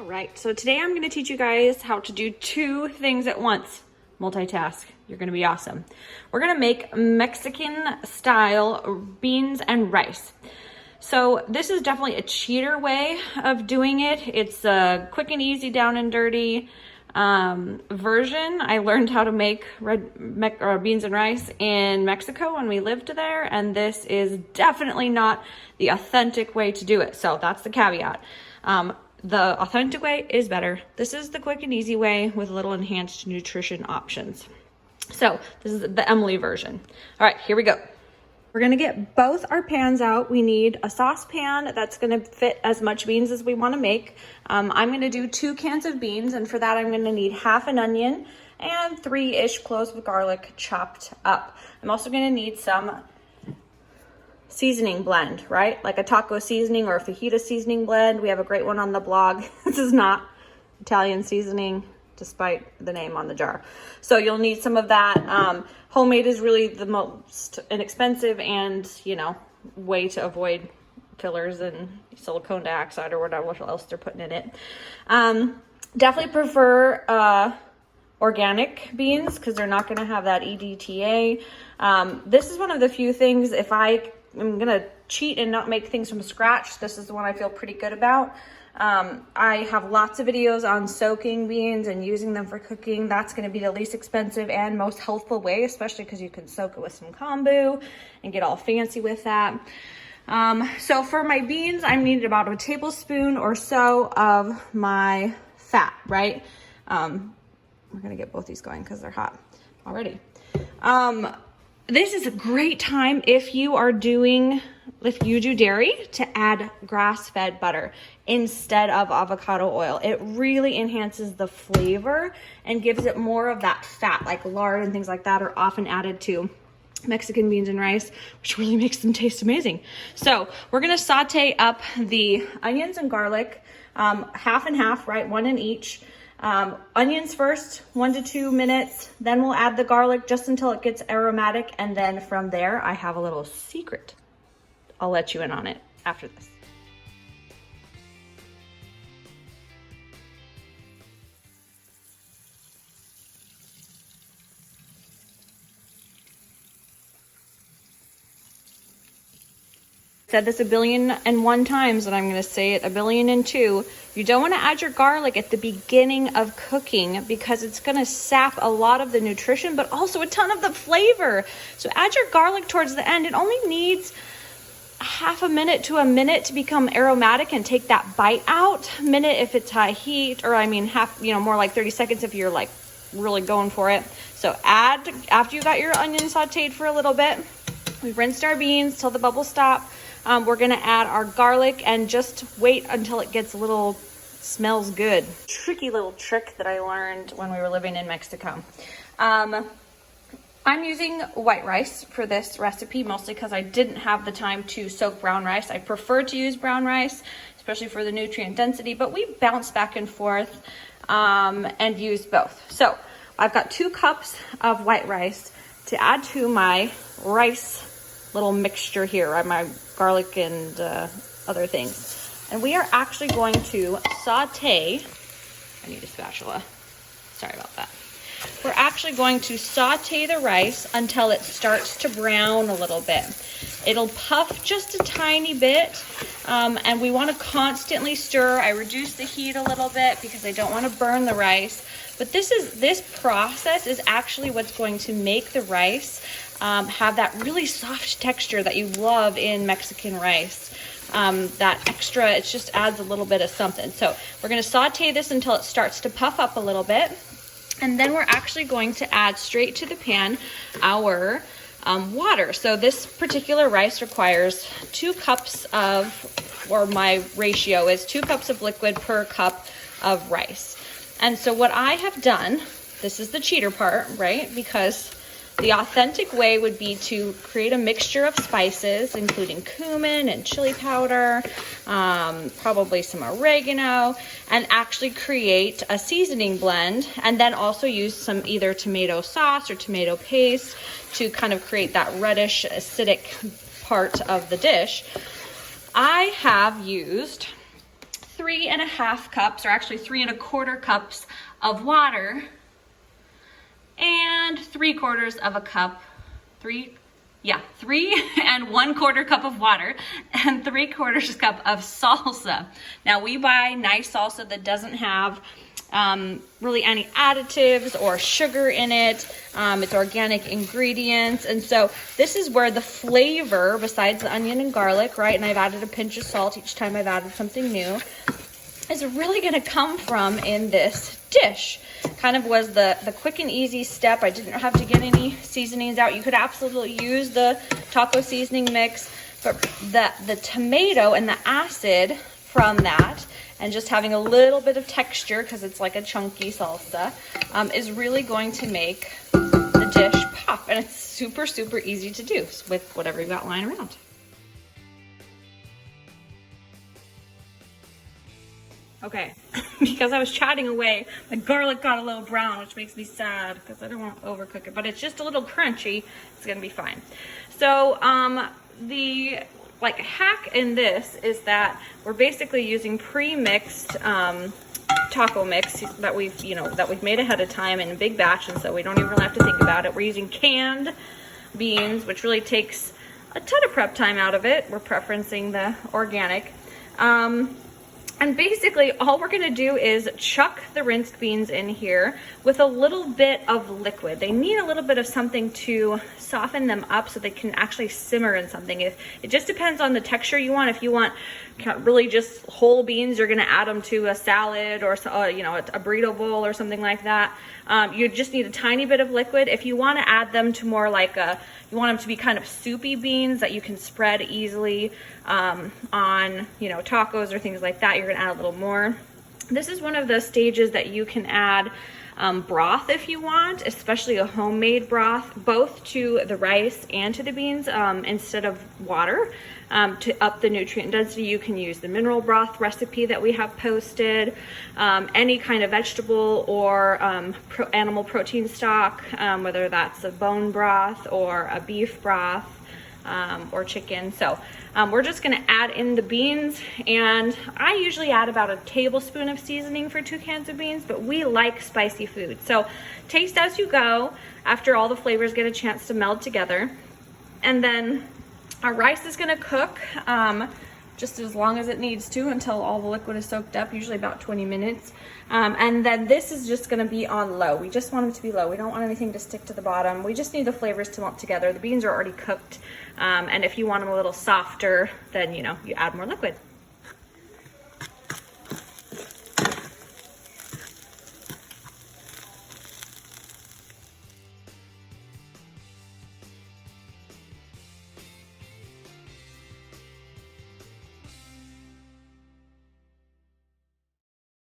All right, so today I'm going to teach you guys how to do two things at once. Multitask. You're going to be awesome. We're going to make Mexican style beans and rice. So this is definitely a cheater way of doing it. It's a quick and easy, down and dirty version. I learned how to make beans and rice in Mexico when we lived there, and this is definitely not the authentic way to do it. So that's the caveat. The authentic way is better. This is the quick and easy way with little enhanced nutrition options. So this is the Emily version. All right, here we go. We're gonna get both our pans out. We need a saucepan that's gonna fit as much beans as we wanna make. I'm gonna do 2 cans of beans, and for that I'm gonna need half an onion and 3-ish cloves of garlic chopped up. I'm also gonna need some seasoning blend, right? Like a taco seasoning or a fajita seasoning blend. We have a great one on the blog. This is not Italian seasoning, despite the name on the jar. So you'll need some of that. Homemade is really the most inexpensive and, you know, way to avoid fillers and silicone dioxide or whatever else they're putting in it. Definitely prefer organic beans because they're not going to have that EDTA. This is one of the few things, if I'm going to cheat and not make things from scratch, this is the one I feel pretty good about. I have lots of videos on soaking beans and using them for cooking. That's going to be the least expensive and most healthful way, especially because you can soak it with some kombu and get all fancy with that. So for my beans, I needed about a tablespoon or so of my fat, right? We're going to get both these going because they're hot already. This is a great time if you do dairy to add grass-fed butter instead of avocado oil. It really enhances the flavor and gives it more of that fat, like lard and things like that are often added to Mexican beans and rice, which really makes them taste amazing. So we're gonna saute up the onions and garlic, half and half, right? 1 in each. Onions first, 1 to 2 minutes. Then we'll add the garlic just until it gets aromatic. And then from there, I have a little secret. I'll let you in on it after this. Said this 1,000,001 times, and I'm going to say it 1,000,002. You don't want to add your garlic at the beginning of cooking because it's going to sap a lot of the nutrition, but also a ton of the flavor. So add your garlic towards the end. It only needs half a minute to a minute to become aromatic and take that bite out. Minute if it's high heat, or more like 30 seconds if you're like really going for it. So add after you got your onion sauteed for a little bit. We've rinsed our beans till the bubbles stop. We're gonna add our garlic and just wait until it gets smells good. Tricky little trick that I learned when we were living in Mexico. I'm using white rice for this recipe, mostly because I didn't have the time to soak brown rice. I prefer to use brown rice, especially for the nutrient density, but we bounce back and forth and use both. So I've got 2 cups of white rice to add to my rice little mixture here, my garlic and other things. And we are actually going to saute. I need a spatula. Sorry about that. We're actually going to saute the rice until it starts to brown a little bit. It'll puff just a tiny bit, and we want to constantly stir. I reduce the heat a little bit because I don't want to burn the rice. But this process is actually what's going to make the rice have that really soft texture that you love in Mexican rice. That extra, it just adds a little bit of something. So we're going to saute this until it starts to puff up a little bit. And then we're actually going to add straight to the pan our water. So this particular rice requires 2 cups or my ratio is 2 cups of liquid per cup of rice. And so what I have done, this is the cheater part, right? Because the authentic way would be to create a mixture of spices, including cumin and chili powder, probably some oregano, and actually create a seasoning blend, and then also use some either tomato sauce or tomato paste to kind of create that reddish acidic part of the dish. I have used 3.5 cups, or actually 3.25 cups of water, and 3/4 of a cup, 3.25 cup of water, and 3/4 cup of salsa. Now we buy nice salsa that doesn't have really any additives or sugar in it. It's organic ingredients, and so this is where the flavor, besides the onion and garlic, right, and I've added a pinch of salt each time I've added something new, is really going to come from in this dish. Kind of was the quick and easy step. I didn't have to get any seasonings out. You could absolutely use the taco seasoning mix, but the tomato and the acid from that, and just having a little bit of texture, because it's like a chunky salsa, is really going to make the dish pop. And it's super, super easy to do with whatever you've got lying around. Okay, because I was chatting away, the garlic got a little brown, which makes me sad because I don't want to overcook it, but it's just a little crunchy. It's gonna be fine. So the hack in this is that we're basically using pre-mixed taco mix that we've made ahead of time in a big batch, and so we don't even really have to think about it. We're using canned beans, which really takes a ton of prep time out of it. We're preferencing the organic. And basically all we're gonna do is chuck the rinsed beans in here with a little bit of liquid. They need a little bit of something to soften them up so they can actually simmer in something. It just depends on the texture you want. If you want really just whole beans, you're gonna add them to a salad or a burrito bowl or something like that. You just need a tiny bit of liquid. If you wanna add them to more like you want them to be kind of soupy beans that you can spread easily on tacos or things like that, you're gonna add a little more. This is one of the stages that you can add broth if you want, especially a homemade broth, both to the rice and to the beans instead of water. To up the nutrient density, you can use the mineral broth recipe that we have posted, any kind of vegetable or animal protein stock, whether that's a bone broth or a beef broth or chicken. So we're just gonna add in the beans, and I usually add about a tablespoon of seasoning for 2 cans of beans, but we like spicy food. So taste as you go after all the flavors get a chance to meld together. And then our rice is gonna cook just as long as it needs to until all the liquid is soaked up, usually about 20 minutes. And then this is just gonna be on low. We just want them to be low. We don't want anything to stick to the bottom. We just need the flavors to melt together. The beans are already cooked. And if you want them a little softer, then you add more liquid.